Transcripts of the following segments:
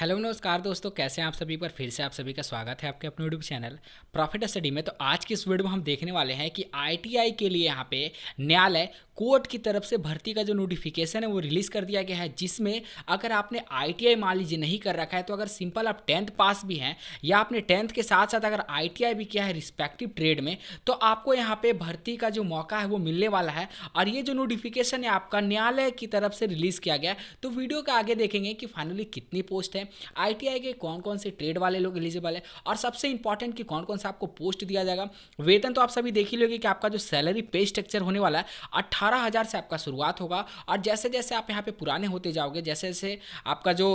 Hello नमस्कार दोस्तों, कैसे हैं आप सभी। पर फिर से आप सभी का स्वागत है आपके अपने यूट्यूब चैनल प्रॉफिट स्टडी में। तो आज की इस वीडियो में हम देखने वाले हैं कि आईटीआई के लिए यहाँ पे न्यायालय कोर्ट की तरफ से भर्ती का जो नोटिफिकेशन है वो रिलीज़ कर दिया गया है, जिसमें अगर आपने आईटीआई मान लीजिए नहीं कर रखा है, तो अगर सिंपल आप 10th पास भी हैं या आपने 10th के साथ साथ अगर आईटीआई भी किया है रिस्पेक्टिव ट्रेड में, तो आपको यहाँ पे भर्ती का जो मौका है वो मिलने वाला है। और ये जो नोटिफिकेशन है आपका न्यायालय की तरफ से रिलीज़ किया गया है। तो वीडियो का आगे देखेंगे कि फाइनली कितनी पोस्ट है, आईटीआई के कौन कौन से ट्रेड वाले लोग एलिजिबल है, और सबसे इंपॉर्टेंट कि कौन कौन सा आपको पोस्ट दिया जाएगा। वेतन तो आप सभी देख ही लोगे कि आपका जो सैलरी पे स्ट्रक्चर होने वाला है 18,000 से आपका शुरुआत होगा। और जैसे जैसे आप यहाँ पे पुराने होते जाओगे, जैसे जैसे आपका जो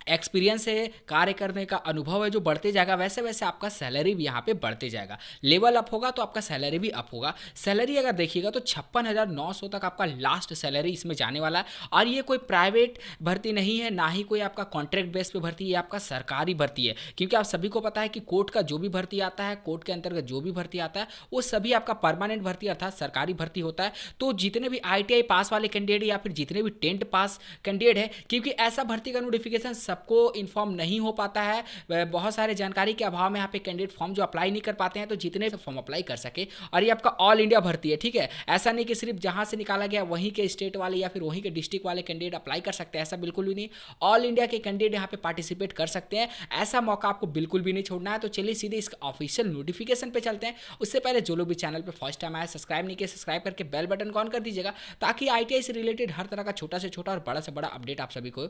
एक्सपीरियंस है, कार्य करने का अनुभव है जो बढ़ते जाएगा, वैसे वैसे आपका सैलरी भी यहाँ पे बढ़ते जाएगा। लेवल अप होगा तो आपका सैलरी भी अप होगा। सैलरी अगर देखिएगा तो 56,900 तक आपका लास्ट सैलरी इसमें जाने वाला है। और ये कोई प्राइवेट भर्ती नहीं है, ना ही कोई आपका कॉन्ट्रैक्ट बेस पे भर्ती है, ये आपका सरकारी भर्ती है। क्योंकि आप सभी को पता है कि कोर्ट का जो भी भर्ती आता है, कोर्ट के अंतर्गत जो भी भर्ती आता है, वो सभी आपका परमानेंट भर्ती अर्थात सरकारी भर्ती होता है। तो जितने भी आईटीआई पास वाले कैंडिडेट या फिर जितने भी 10th पास कैंडिडेट है, क्योंकि ऐसा भर्ती का नोटिफिकेशन सबको इन्फॉर्म नहीं हो पाता है, बहुत सारे जानकारी के अभाव में यहाँ पे कैंडिडेट फॉर्म जो अप्लाई नहीं कर पाते हैं, तो जितने फॉर्म अप्लाई कर सके। और ये आपका ऑल इंडिया भर्ती है, ठीक है। ऐसा नहीं कि सिर्फ जहाँ से निकाला गया वहीं के स्टेट वाले या फिर वहीं के डिस्ट्रिक्ट वाले कैंडिडेट अप्लाई कर सकते हैं, ऐसा बिल्कुल भी नहीं। ऑल इंडिया के कैंडिडेट यहाँ पे पार्टिसिपेट कर सकते हैं, ऐसा मौका आपको बिल्कुल भी नहीं छोड़ना है। तो चलिए सीधे इसका ऑफिशियल नोटिफिकेशन पे चलते हैं। उससे पहले जो लोग भी चैनल पे फर्स्ट टाइम आए, सब्सक्राइब नहीं किया, सब्सक्राइब करके बेल बटन को ऑन कर दीजिएगा, ताकि आईटीआई से रिलेटेड हर तरह का छोटा से छोटा और बड़ा से बड़ा अपडेट आप सभी को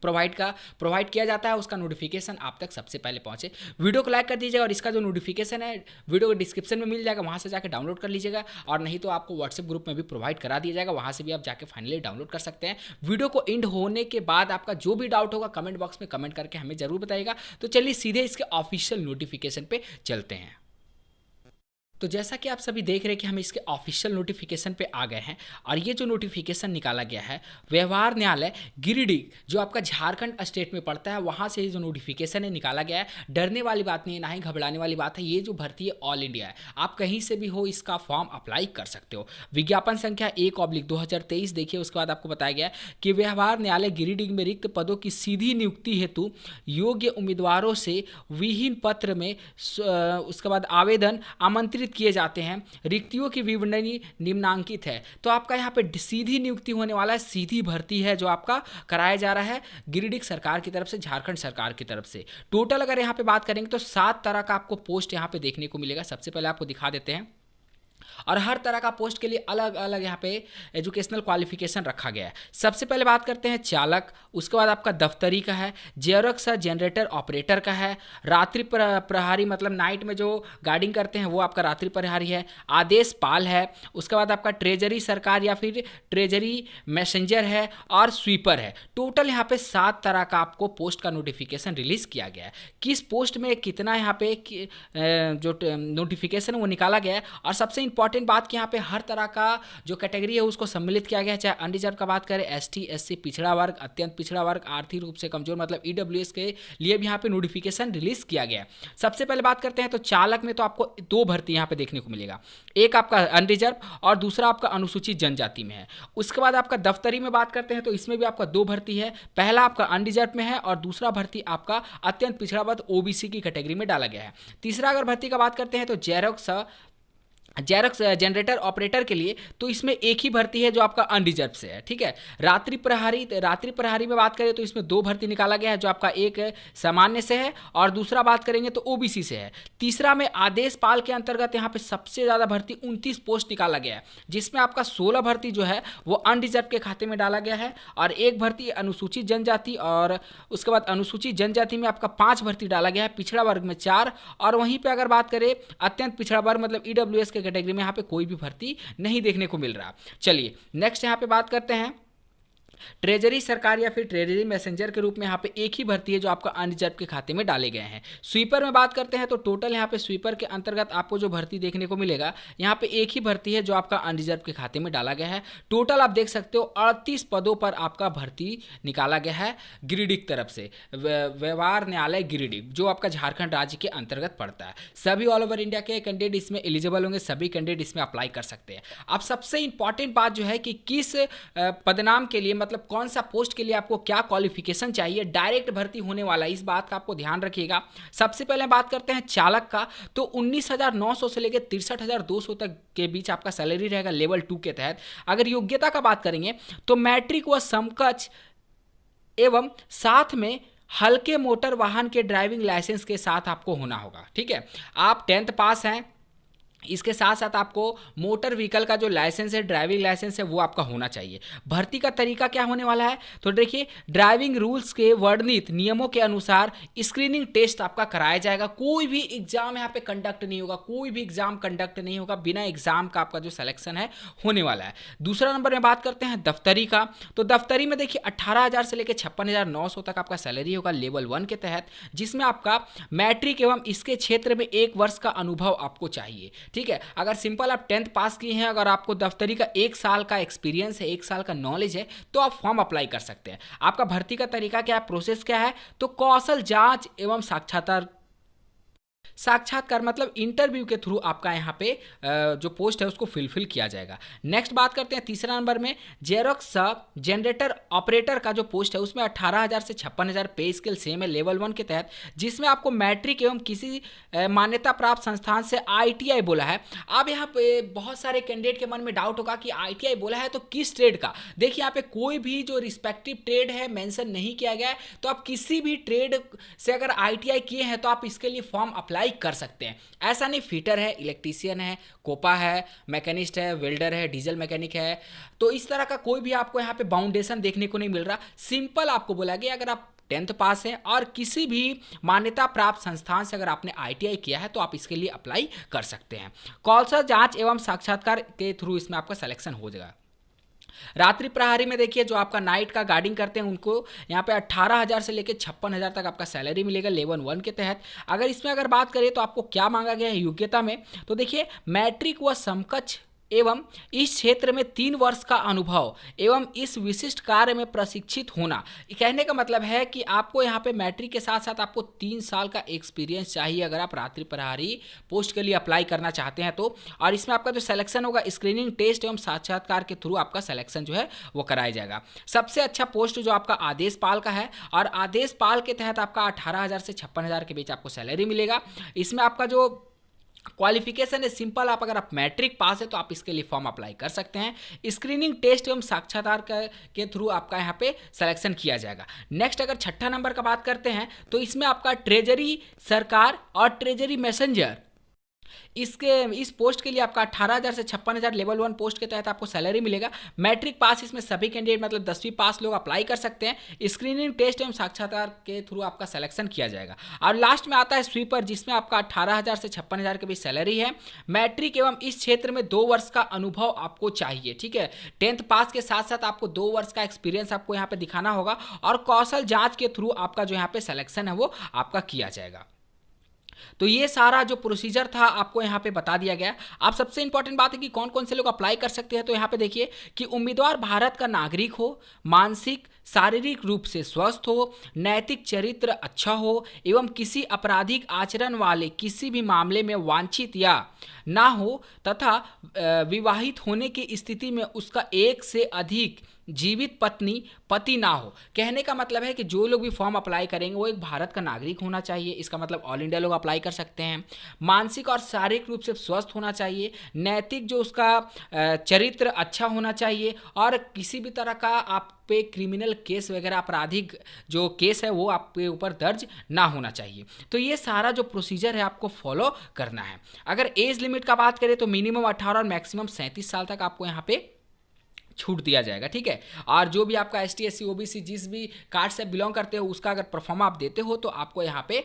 प्रोवाइड किया जाता है, उसका नोटिफिकेशन आप तक सबसे पहले पहुंचे। वीडियो को लाइक कर दीजिएगा, और इसका जो नोटिफिकेशन है वीडियो को डिस्क्रिप्शन में मिल जाएगा, वहां से जाकर डाउनलोड कर लीजिएगा। और नहीं तो आपको व्हाट्सएप ग्रुप में भी प्रोवाइड करा दिया जाएगा, वहां से भी आप जाके फाइनली डाउनलोड कर सकते हैं। वीडियो को एंड होने के बाद आपका जो भी डाउट होगा कमेंट बॉक्स में कमेंट करके हमें जरूर बताइएगा। तो चलिए सीधे इसके ऑफिशियल नोटिफिकेशन पे चलते हैं। तो जैसा कि आप सभी देख रहे हैं कि हम इसके ऑफिशियल नोटिफिकेशन पे आ गए हैं, और ये जो नोटिफिकेशन निकाला गया है व्यवहार न्यायालय गिरिडीह जो आपका झारखंड स्टेट में पड़ता है, वहाँ से ये जो नोटिफिकेशन है निकाला गया है। डरने वाली बात नहीं है, ना ही घबराने वाली बात है। ये जो भर्ती है ऑल इंडिया है, आप कहीं से भी हो इसका फॉर्म अप्लाई कर सकते हो। विज्ञापन संख्या 1/2023 देखिए। उसके बाद आपको बताया गया कि व्यवहार न्यायालय गिरिडीह में रिक्त पदों की सीधी नियुक्ति हेतु योग्य उम्मीदवारों से विहीन पत्र में उसके बाद आवेदन आमंत्रित किए जाते हैं। रिक्तियों की विवरणी निम्नांकित है। तो आपका यहाँ पे सीधी नियुक्ति होने वाला है, सीधी भर्ती है जो आपका कराया जा रहा है गिरिडीह सरकार की तरफ से, झारखंड सरकार की तरफ से। टोटल अगर यहाँ पे बात करेंगे तो 7 तरह का आपको पोस्ट यहाँ पे देखने को मिलेगा। सबसे पहले आपको दिखा देते हैं, और हर तरह का पोस्ट के लिए अलग अलग यहाँ पे एजुकेशनल क्वालिफिकेशन रखा गया है। सबसे पहले बात करते हैं चालक, उसके बाद आपका दफ्तरी का है, जेरोक्स जनरेटर ऑपरेटर का है, रात्रि प्रहरी मतलब नाइट में जो गार्डिंग करते हैं वो आपका रात्रि प्रहरी है, आदेश पाल है, उसके बाद आपका ट्रेजरी सरकार या फिर ट्रेजरी मैसेंजर है, और स्वीपर है। टोटल यहाँ पे 7 तरह का आपको पोस्ट का नोटिफिकेशन रिलीज किया गया है। किस पोस्ट में कितना यहाँ पे जो नोटिफिकेशन वो निकाला गया है। और सबसे इंपॉर्टेंट बात कि यहाँ पे हर तरह का जो कैटेगरी है उसको सम्मिलित किया गया है, चाहे अनरिजर्व का बात करें, एसटी एससी पिछड़ा वर्ग, अत्यंत पिछड़ा वर्ग, आर्थिक रूप से कमजोर मतलब ईडब्ल्यूएस के लिए भी यहाँ पे नोटिफिकेशन रिलीज किया गया है। सबसे पहले बात करते हैं तो चालक में तो आपको 2 भर्ती यहाँ पे देखने को मिलेगा, एक आपका अनरिजर्व और दूसरा आपका अनुसूचित जनजाति में है। उसके बाद आपका दफ्तरी में बात करते हैं तो इसमें भी आपका 2 भर्ती है, पहला आपका अनरिजर्व में है और दूसरा भर्ती आपका अत्यंत पिछड़ा वर्ग ओबीसी की कैटेगरी में डाला गया है। तीसरा अगर भर्ती का बात करते हैं तो जेरोक्स जनरेटर ऑपरेटर के लिए, तो इसमें एक ही भर्ती है जो आपका अनरिजर्व से है, ठीक है। रात्रि प्रहरी में बात करें तो इसमें 2 भर्ती निकाला गया है, जो आपका एक सामान्य से है और दूसरा बात करेंगे तो ओबीसी से है। तीसरा में आदेश पाल के अंतर्गत यहाँ पे सबसे ज़्यादा भर्ती 29 पोस्ट निकाला गया है, जिसमें आपका 16 भर्ती जो है वो अनरिजर्व के खाते में डाला गया है, और एक भर्ती अनुसूचित जनजाति, और उसके बाद अनुसूचित जनजाति में आपका 5 भर्ती डाला गया है, पिछड़ा वर्ग में 4, और वहीं पर अगर बात करें अत्यंत पिछड़ा वर्ग मतलब ईडब्ल्यूएस के कैटेगरी में यहाँ पे कोई भी भर्ती नहीं देखने को मिल रहा। चलिए नेक्स्ट यहाँ पे बात करते हैं ट्रेजरी सरकार या फिर ट्रेजरी मैसेंजर के रूप में यहाँ पे एक ही भर्ती है जो आपका अनरिजर्व के खाते में डाले गए हैं। स्वीपर में बात करते हैं तो टोटल यहाँ पे स्वीपर के अंतर्गत आपको जो भर्ती देखने को मिलेगा, यहाँ पे एक ही भर्ती है जो आपका अनरिजर्व के खाते में डाला गया है। टोटल आप देख सकते हो 38 पदों पर आपका भर्ती निकाला गया है गिरिडीह तरफ से, व्यवहार न्यायालय गिरिडीह जो आपका झारखंड राज्य के अंतर्गत पड़ता है। सभी ऑल ओवर इंडिया के कैंडिडेट इसमें एलिजिबल होंगे, सभी कैंडिडेट इसमें अप्लाई कर सकते हैं। अब सबसे इंपॉर्टेंट बात जो है कि किस पदनाम के लिए मतलब कौन सा पोस्ट के लिए आपको क्या क्वालिफिकेशन चाहिए, डायरेक्ट भर्ती होने वाला है, इस बात का आपको ध्यान रखिएगा। सबसे पहले बात करते हैं चालक का, तो 19,900 से लेकर 63,200 तक के बीच आपका सैलरी रहेगा लेवल 2 के तहत। अगर योग्यता का बात करेंगे तो मैट्रिक व समकक्ष एवं साथ में हल्के मोटर वाहन के ड्राइविंग लाइसेंस के साथ आपको होना होगा। ठीक है, आप 10th पास हैं, इसके साथ साथ आपको मोटर व्हीकल का जो लाइसेंस है, ड्राइविंग लाइसेंस है, वो आपका होना चाहिए। भर्ती का तरीका क्या होने वाला है, तो देखिए ड्राइविंग रूल्स के वर्णित नियमों के अनुसार स्क्रीनिंग टेस्ट आपका कराया जाएगा। कोई भी एग्जाम यहाँ पे कंडक्ट नहीं होगा, कोई भी एग्जाम कंडक्ट नहीं होगा, बिना एग्जाम का आपका जो सिलेक्शन है होने वाला है। दूसरा नंबर में बात करते हैं दफ्तरी का, तो दफ्तरी में देखिए 18,000 से लेकर 56,900 तक आपका सैलरी होगा लेवल 1 के तहत, जिसमें आपका मैट्रिक एवं इसके क्षेत्र में 1 वर्ष का अनुभव आपको चाहिए। ठीक है, अगर सिंपल आप 10th पास किए हैं, अगर आपको दफ्तरी का 1 साल का एक्सपीरियंस है, 1 साल का नॉलेज है, तो आप फॉर्म अप्लाई कर सकते हैं। आपका भर्ती का तरीका क्या है, प्रोसेस क्या है, तो कौशल जांच एवं साक्षात्कार मतलब इंटरव्यू के थ्रू आपका यहाँ पे जो पोस्ट है उसको फिलफिल किया जाएगा। नेक्स्ट बात करते हैं तीसरा नंबर में जेरोक्स जनरेटर ऑपरेटर का जो पोस्ट है, उसमें 18,000 से 56,000 पे स्केल सेम है लेवल 1 के तहत, जिसमें आपको मैट्रिक एवं किसी मान्यता प्राप्त संस्थान से ITI बोला है। अब यहाँ पे बहुत सारे कैंडिडेट के मन में डाउट होगा कि ITI बोला है तो किस ट्रेड का। देखिए यहाँ पे कोई भी जो रिस्पेक्टिव ट्रेड है मेंशन नहीं किया गया है, तो आप किसी भी ट्रेड से अगर ITI किए हैं तो आप इसके लिए फॉर्म अप्लाई कर सकते हैं। ऐसा नहीं फिटर है, इलेक्ट्रीशियन है, कोपा है, मैकेनिस्ट है, वेल्डर है, डीजल मैकेनिक है, तो इस तरह का कोई भी आपको यहाँ पे बाउंडेशन देखने को नहीं मिल रहा। सिंपल आपको बोला गया अगर आप 10th पास है और किसी भी मान्यता प्राप्त संस्थान से अगर आपने ITI किया है तो आप इसके लिए अप्लाई कर सकते हैं। कौशल जांच एवं साक्षात्कार के थ्रू इसमें आपका सिलेक्शन हो जाएगा। रात्रि प्रहरी में देखिए जो आपका नाइट का गार्डिंग करते हैं उनको यहाँ पे 18,000 से लेकर 56,000 तक आपका सैलरी मिलेगा लेवल 1 के तहत। अगर इसमें अगर बात करें तो आपको क्या मांगा गया है योग्यता में, तो देखिए मैट्रिक व समकक्ष एवं इस क्षेत्र में 3 वर्ष का अनुभव एवं इस विशिष्ट कार्य में प्रशिक्षित होना। कहने का मतलब है कि आपको यहाँ पे मैट्रिक के साथ साथ आपको 3 साल का एक्सपीरियंस चाहिए अगर आप रात्रि प्रहरी पोस्ट के लिए अप्लाई करना चाहते हैं तो। और इसमें आपका जो सिलेक्शन होगा स्क्रीनिंग टेस्ट एवं साक्षात्कार के थ्रू आपका सिलेक्शन जो है वो कराया जाएगा। सबसे अच्छा पोस्ट जो आपका आदेश पाल का है, और आदेश पाल के तहत आपका 18,000 से 56,000 के बीच आपको सैलरी मिलेगा। इसमें आपका जो क्वालिफिकेशन है सिंपल, आप अगर आप मैट्रिक पास है तो आप इसके लिए फॉर्म अप्लाई कर सकते हैं। स्क्रीनिंग टेस्ट एवं साक्षात्कार के थ्रू आपका यहाँ पे सिलेक्शन किया जाएगा। नेक्स्ट अगर छठा नंबर का बात करते हैं तो इसमें आपका ट्रेजरी सरकार और ट्रेजरी मैसेंजर इस पोस्ट के लिए आपका 18,000 से 56,000 लेवल 1 पोस्ट के तहत आपको सैलरी मिलेगा। मैट्रिक पास इसमें सभी कैंडिडेट मतलब 10वीं पास लोग अप्लाई कर सकते हैं। स्क्रीनिंग टेस्ट एवं साक्षात्कार के थ्रू आपका सिलेक्शन किया जाएगा। और लास्ट में आता है स्वीपर, जिसमें आपका 18,000 से 56,000 के बीच सैलरी है। मैट्रिक एवं इस क्षेत्र में 2 वर्ष का अनुभव आपको चाहिए। ठीक है, 10th पास के साथ साथ आपको 2 वर्ष का एक्सपीरियंस आपको यहाँ पे दिखाना होगा, और कौशल जांच के थ्रू आपका जो यहाँ पे सिलेक्शन है वो आपका किया जाएगा। तो ये सारा जो प्रोसीजर था आपको यहाँ पे बता दिया गया। आप सबसे इंपॉर्टेंट बात है कि कौन कौन से लोग अप्लाई कर सकते हैं, तो यहाँ पे देखिए कि उम्मीदवार भारत का नागरिक हो, मानसिक शारीरिक रूप से स्वस्थ हो, नैतिक चरित्र अच्छा हो एवं किसी आपराधिक आचरण वाले किसी भी मामले में वांछित या ना हो, तथा विवाहित होने की स्थिति में उसका 1 से अधिक जीवित पत्नी पति ना हो। कहने का मतलब है कि जो लोग भी फॉर्म अप्लाई करेंगे वो एक भारत का नागरिक होना चाहिए, इसका मतलब ऑल इंडिया लोग अप्लाई कर सकते हैं। मानसिक और शारीरिक रूप से स्वस्थ होना चाहिए, नैतिक जो उसका चरित्र अच्छा होना चाहिए, और किसी भी तरह का आप पे क्रिमिनल केस वगैरह आपराधिक जो केस है वो आपके ऊपर दर्ज ना होना चाहिए। तो ये सारा जो प्रोसीजर है आपको फॉलो करना है। अगर एज लिमिट का बात करें तो मिनिमम 18 और मैक्सिमम 37 साल तक आपको यहाँ पे छूट दिया जाएगा। ठीक है, और जो भी आपका ST SC OBC जिस भी कार्ड से बिलोंग करते हो उसका अगर परफॉर्मा आप देते हो तो आपको यहाँ पे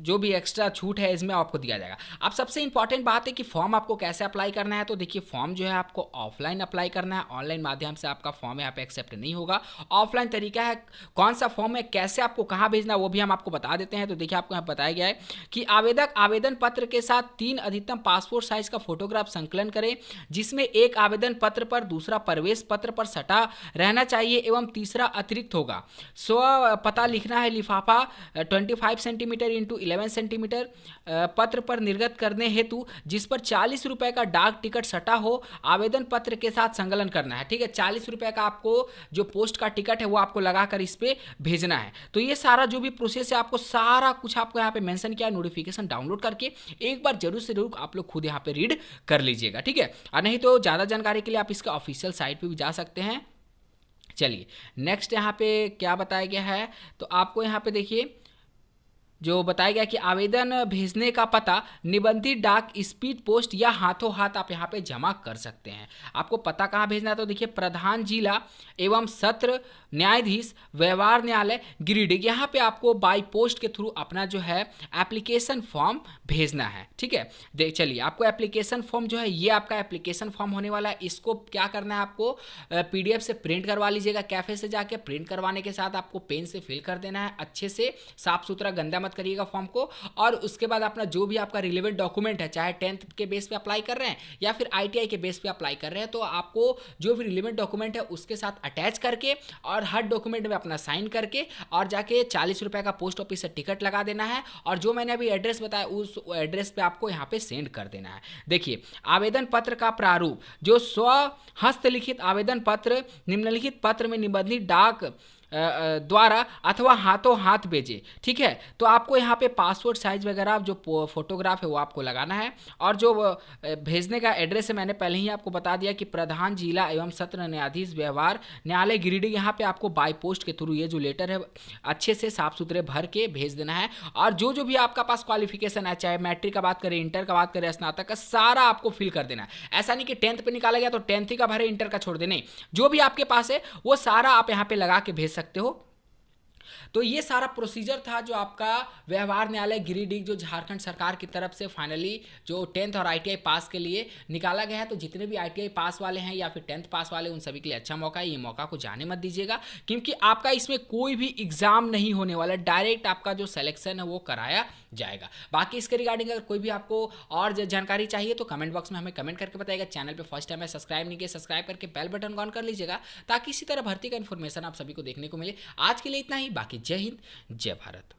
जो भी एक्स्ट्रा छूट है इसमें आपको दिया जाएगा। अब सबसे इंपॉर्टेंट बात है कि फॉर्म आपको कैसे अप्लाई करना है, तो देखिए फॉर्म जो है आपको ऑफलाइन अप्लाई करना है, ऑनलाइन माध्यम से आपका फॉर्म यहाँ पे एक्सेप्ट नहीं होगा। ऑफलाइन तरीका है, कौन सा फॉर्म है, कैसे आपको कहाँ भेजना है वो भी हम आपको बता देते हैं। तो देखिए आपको यहाँ बताया गया है कि आवेदक आवेदन पत्र के साथ 3 अधिकतम पासपोर्ट साइज का फोटोग्राफ संकलन करें, जिसमें एक आवेदन पत्र पर दूसरा प्रवेश पत्र पर सटा रहना चाहिए एवं तीसरा अतिरिक्त होगा। स्व पता लिखना है। लिफाफा 25 सेंटीमीटर इंटू 11 सेंटीमीटर पत्र पर निर्गत करने हेतु जिस पर 40 रुपए का डाक टिकट सटा हो आवेदन पत्र के साथ संकलन करना है। ठीक है, 40 रुपए का आपको जो पोस्ट का टिकट है वो आपको लगाकर इस पे भेजना है। तो ये सारा जो भी प्रोसेस है आपको सारा कुछ आपको यहाँ पे मेंशन किया है। नोटिफिकेशन डाउनलोड करके एक बार जरूर से जरूर आप लोग खुद यहाँ पे रीड कर लीजिएगा। ठीक है, और नहीं तो ज़्यादा जानकारी के लिए आप इसका ऑफिशियल साइट पे भी जा सकते हैं। चलिए नेक्स्ट यहाँ पे क्या बताया गया है, तो आपको यहाँ पे देखिए जो बताया गया कि आवेदन भेजने का पता निबंधित डाक स्पीड पोस्ट या हाथों हाथ आप यहाँ पे जमा कर सकते हैं। आपको पता कहाँ भेजना है, तो देखिए प्रधान जिला एवं सत्र न्यायाधीश व्यवहार न्यायालय गिरिडीह, यहाँ पे आपको बाई पोस्ट के थ्रू अपना जो है एप्लीकेशन फॉर्म भेजना है। ठीक है, देख चलिए आपको एप्लीकेशन फॉर्म जो है ये आपका एप्लीकेशन फॉर्म होने वाला है। इसको क्या करना है, आपको PDF से प्रिंट करवा लीजिएगा। कैफे से जाके प्रिंट करवाने के साथ आपको पेन से फिल कर देना है। अच्छे से साफ सुथरा गंदा मत करिएगा फॉर्म को। और उसके बाद अपना जो भी आपका रिलेवेंट डॉक्यूमेंट है, चाहे 10th के बेस पे अप्लाई कर रहे हैं या फिर ITI के बेस पे अप्लाई कर रहे हैं, तो आपको जो भी रिलेवेंट डॉक्यूमेंट है उसके साथ अटैच करके और हर डॉक्यूमेंट में अपना साइन करके और जाके 40 रुपए का पोस्ट ऑफिस से टिकट लगा देना है। और जो मैंने अभी एड्रेस बताया उस एड्रेस पे आपको यहाँ पे सेंड कर देना है। देखिए आवेदन पत्र का प्रारूप जो स्व हस्तलिखित आवेदन पत्र निम्नलिखित पत्र में निबंधित डाक द्वारा अथवा हाथों हाथ भेजे। ठीक है, तो आपको यहाँ पे पासपोर्ट साइज वगैरह जो फोटोग्राफ है वो आपको लगाना है। और जो भेजने का एड्रेस है मैंने पहले ही आपको बता दिया कि प्रधान जिला एवं सत्र न्यायाधीश व्यवहार न्यायालय गिरिडीह, यहाँ पे आपको बाई पोस्ट के थ्रू ये जो लेटर है अच्छे से साफ सुथरे भर के भेज देना है। और जो जो भी आपका पास क्वालिफिकेशन है, चाहे मैट्रिक का बात करें, इंटर का बात करें, स्नातक का, सारा आपको फिल कर देना है। ऐसा नहीं कि 10th पे निकाला गया तो 10th ही का भरे, इंटर का छोड़ दे, नहीं, जो भी आपके पास है वो सारा आप यहाँ पे लगा के भेज सकते हो। तो ये सारा प्रोसीजर था जो आपका व्यवहार न्यायालय गिरिडीह जो झारखंड सरकार की तरफ से फाइनली जो 10th और ITI पास के लिए निकाला गया है। तो जितने भी ITI पास वाले हैं या फिर 10th पास वाले, उन सभी के लिए अच्छा मौका है। ये मौका को जाने मत दीजिएगा, क्योंकि आपका इसमें कोई भी एग्जाम नहीं होने वाला, डायरेक्ट आपका जो सिलेक्शन है वो कराया जाएगा। बाकी इसके रिगार्डिंग अगर कोई भी आपको और जानकारी चाहिए तो कमेंट बॉक्स में हमें कमेंट करके बताइएगा। चैनल पे फर्स्ट टाइम है सब्सक्राइब नहीं किया, सब्सक्राइब करके बेल बटन ऑन कर लीजिएगा ताकि इसी तरह भर्ती का इन्फॉर्मेशन आप सभी को देखने को मिले। आज के लिए इतना ही, बाकी जय हिंद जय भारत।